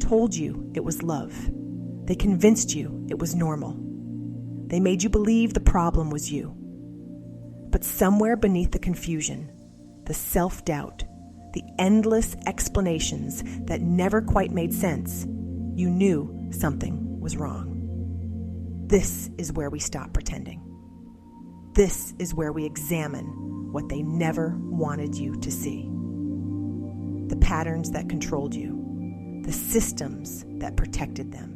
told you it was love. They convinced you it was normal. They made you believe the problem was you. But somewhere beneath the confusion, the self-doubt, the endless explanations that never quite made sense, you knew something was wrong. This is where we stop pretending. This is where we examine what they never wanted you to see. The patterns that controlled you, the systems that protected them.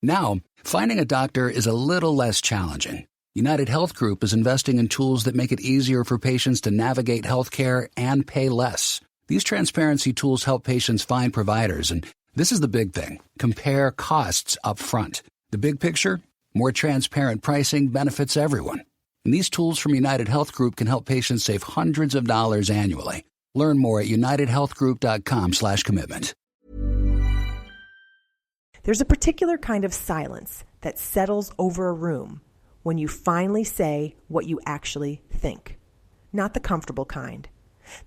Now, finding a doctor is a little less challenging. United Health Group is investing in tools that make it easier for patients to navigate healthcare and pay less. These transparency tools help patients find providers, and this is the big thing: compare costs up front. The big picture? More transparent pricing benefits everyone. And these tools from United Health Group can help patients save hundreds of dollars annually. Learn more at unitedhealthgroup.com/commitment. There's a particular kind of silence that settles over a room when you finally say what you actually think. Not the comfortable kind.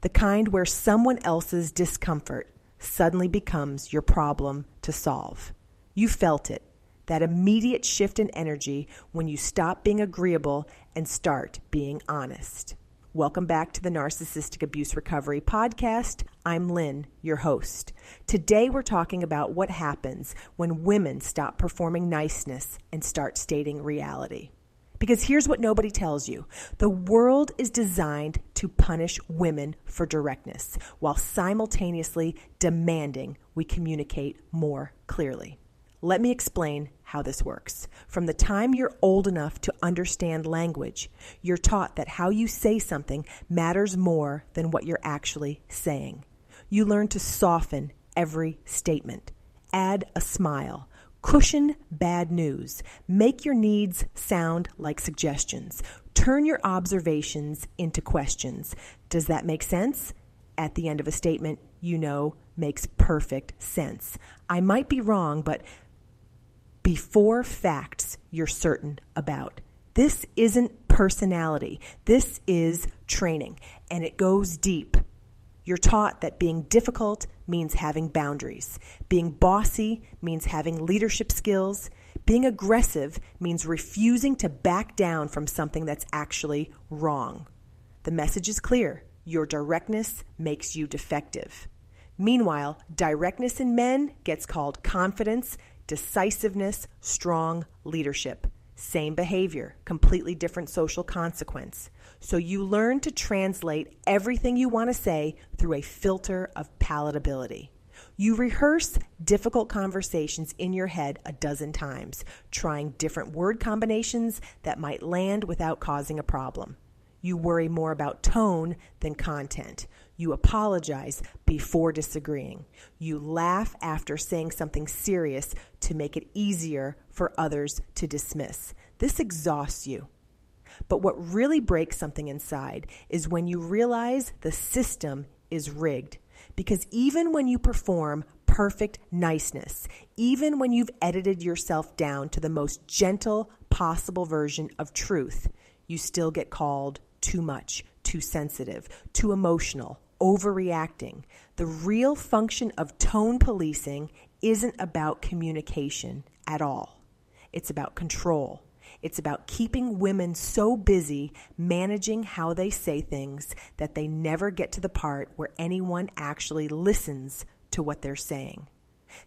The kind where someone else's discomfort suddenly becomes your problem to solve. You felt it, that immediate shift in energy when you stop being agreeable and start being honest. Welcome back to the Narcissistic Abuse Recovery Podcast. I'm Lynn, your host. Today we're talking about what happens when women stop performing niceness and start stating reality. Because here's what nobody tells you. The world is designed to punish women for directness while simultaneously demanding we communicate more clearly. Let me explain how this works. From the time you're old enough to understand language, you're taught that how you say something matters more than what you're actually saying. You learn to soften every statement, add a smile, cushion bad news, make your needs sound like suggestions, turn your observations into questions. Does that make sense? At the end of a statement, you know, makes perfect sense. I might be wrong, but before facts you're certain about. This isn't personality. This is training, and it goes deep. You're taught that being difficult means having boundaries. Being bossy means having leadership skills. Being aggressive means refusing to back down from something that's actually wrong. The message is clear. Your directness makes you defective. Meanwhile, directness in men gets called confidence, decisiveness, strong leadership. Same behavior, completely different social consequence. So you learn to translate everything you want to say through a filter of palatability. You rehearse difficult conversations in your head a dozen times, trying different word combinations that might land without causing a problem. You worry more about tone than content. You apologize before disagreeing. You laugh after saying something serious to make it easier for others to dismiss. This exhausts you. But what really breaks something inside is when you realize the system is rigged. Because even when you perform perfect niceness, even when you've edited yourself down to the most gentle possible version of truth, you still get called too much, too sensitive, too emotional, overreacting. The real function of tone policing isn't about communication at all. It's about control. It's about keeping women so busy managing how they say things that they never get to the part where anyone actually listens to what they're saying.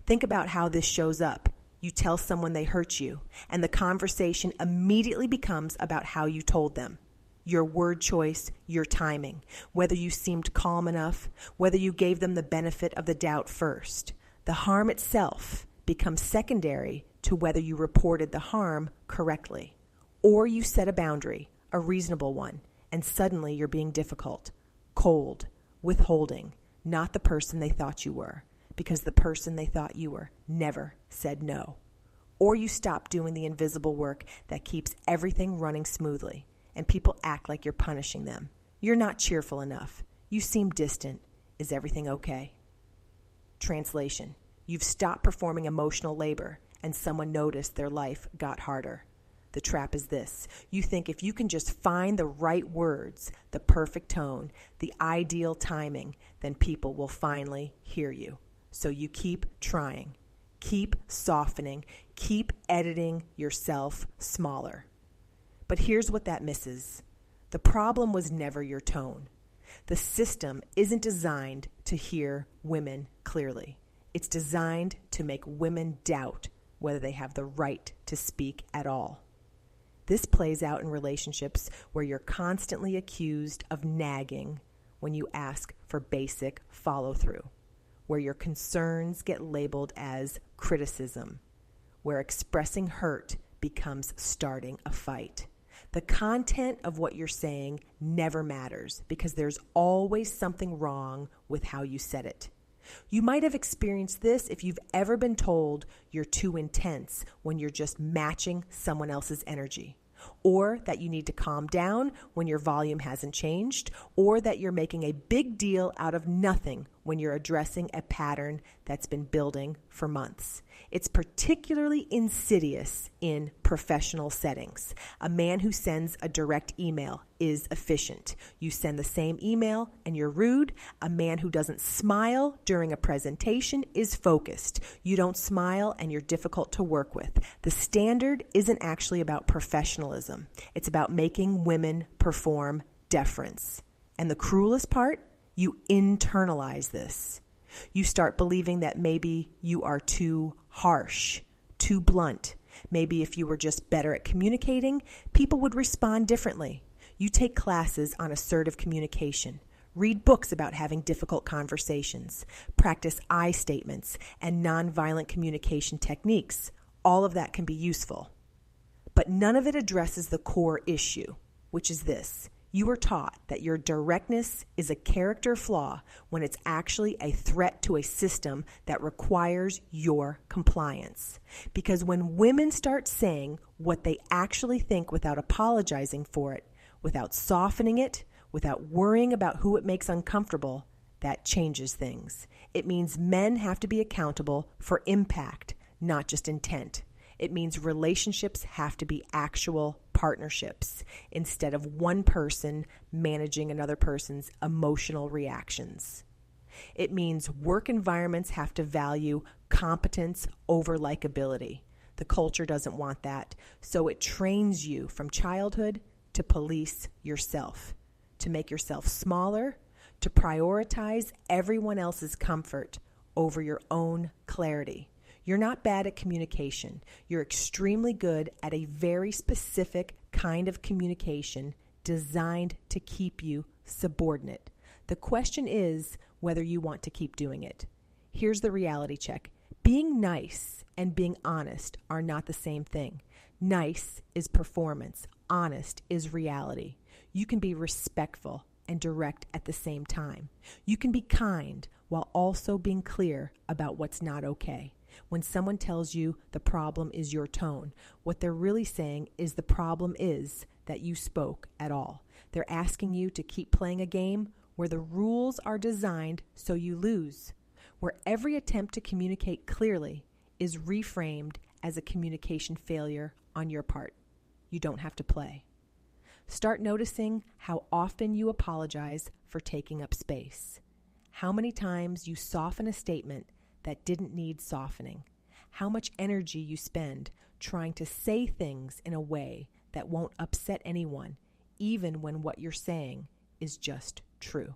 Think about how this shows up. You tell someone they hurt you, and the conversation immediately becomes about how you told them. Your word choice, your timing, whether you seemed calm enough, whether you gave them the benefit of the doubt first. The harm itself becomes secondary to whether you reported the harm correctly. Or you set a boundary, a reasonable one, and suddenly you're being difficult, cold, withholding, not the person they thought you were, because the person they thought you were never said no. Or you stop doing the invisible work that keeps everything running smoothly, and people act like you're punishing them. You're not cheerful enough. You seem distant. Is everything okay? Translation: you've stopped performing emotional labor, and someone noticed their life got harder. The trap is this. You think if you can just find the right words, the perfect tone, the ideal timing, then people will finally hear you. So you keep trying, keep softening, keep editing yourself smaller. But here's what that misses. The problem was never your tone. The system isn't designed to hear women clearly. It's designed to make women doubt whether they have the right to speak at all. This plays out in relationships where you're constantly accused of nagging when you ask for basic follow-through, where your concerns get labeled as criticism, where expressing hurt becomes starting a fight. The content of what you're saying never matters because there's always something wrong with how you said it. You might have experienced this if you've ever been told you're too intense when you're just matching someone else's energy, or that you need to calm down when your volume hasn't changed, or that you're making a big deal out of nothing when you're addressing a pattern that's been building for months. It's particularly insidious in professional settings. A man who sends a direct email is efficient. You send the same email and you're rude. A man who doesn't smile during a presentation is focused. You don't smile and you're difficult to work with. The standard isn't actually about professionalism. It's about making women perform deference. And the cruelest part, you internalize this. You start believing that maybe you are too harsh, too blunt. Maybe if you were just better at communicating, people would respond differently. You take classes on assertive communication, read books about having difficult conversations, practice I statements and nonviolent communication techniques. All of that can be useful. But none of it addresses the core issue, which is this. You were taught that your directness is a character flaw when it's actually a threat to a system that requires your compliance. Because when women start saying what they actually think without apologizing for it, without softening it, without worrying about who it makes uncomfortable, that changes things. It means men have to be accountable for impact, not just intent. It means relationships have to be actual partnerships instead of one person managing another person's emotional reactions. It means work environments have to value competence over likability. The culture doesn't want that, so it trains you from childhood to police yourself, to make yourself smaller, to prioritize everyone else's comfort over your own clarity. You're not bad at communication. You're extremely good at a very specific kind of communication designed to keep you subordinate. The question is whether you want to keep doing it. Here's the reality check. Being nice and being honest are not the same thing. Nice is performance. Honest is reality. You can be respectful and direct at the same time. You can be kind while also being clear about what's not okay. When someone tells you the problem is your tone, what they're really saying is the problem is that you spoke at all. They're asking you to keep playing a game where the rules are designed so you lose, where every attempt to communicate clearly is reframed as a communication failure on your part. You don't have to play. Start noticing how often you apologize for taking up space, how many times you soften a statement that didn't need softening, how much energy you spend trying to say things in a way that won't upset anyone, even when what you're saying is just true.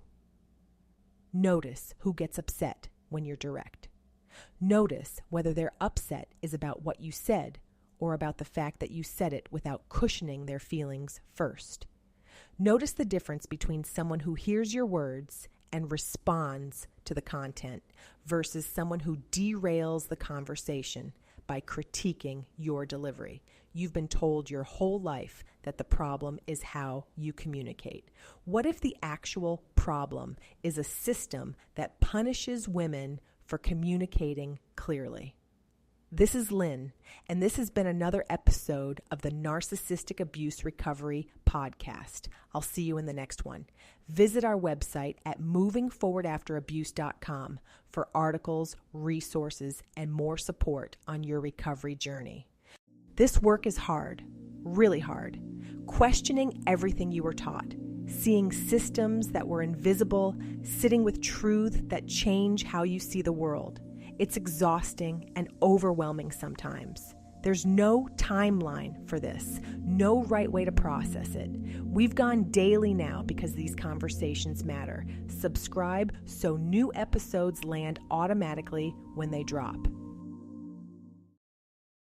Notice who gets upset when you're direct. Notice whether their upset is about what you said or about the fact that you said it without cushioning their feelings first. Notice the difference between someone who hears your words and responds to the content versus someone who derails the conversation by critiquing your delivery. You've been told your whole life that the problem is how you communicate. What if the actual problem is a system that punishes women for communicating clearly? This is Lynn, and this has been another episode of the Narcissistic Abuse Recovery Podcast. I'll see you in the next one. Visit our website at movingforwardafterabuse.com for articles, resources, and more support on your recovery journey. This work is hard, really hard. Questioning everything you were taught, seeing systems that were invisible, sitting with truth that change how you see the world. It's exhausting and overwhelming sometimes. There's no timeline for this, no right way to process it. We've gone daily now because these conversations matter. Subscribe so new episodes land automatically when they drop.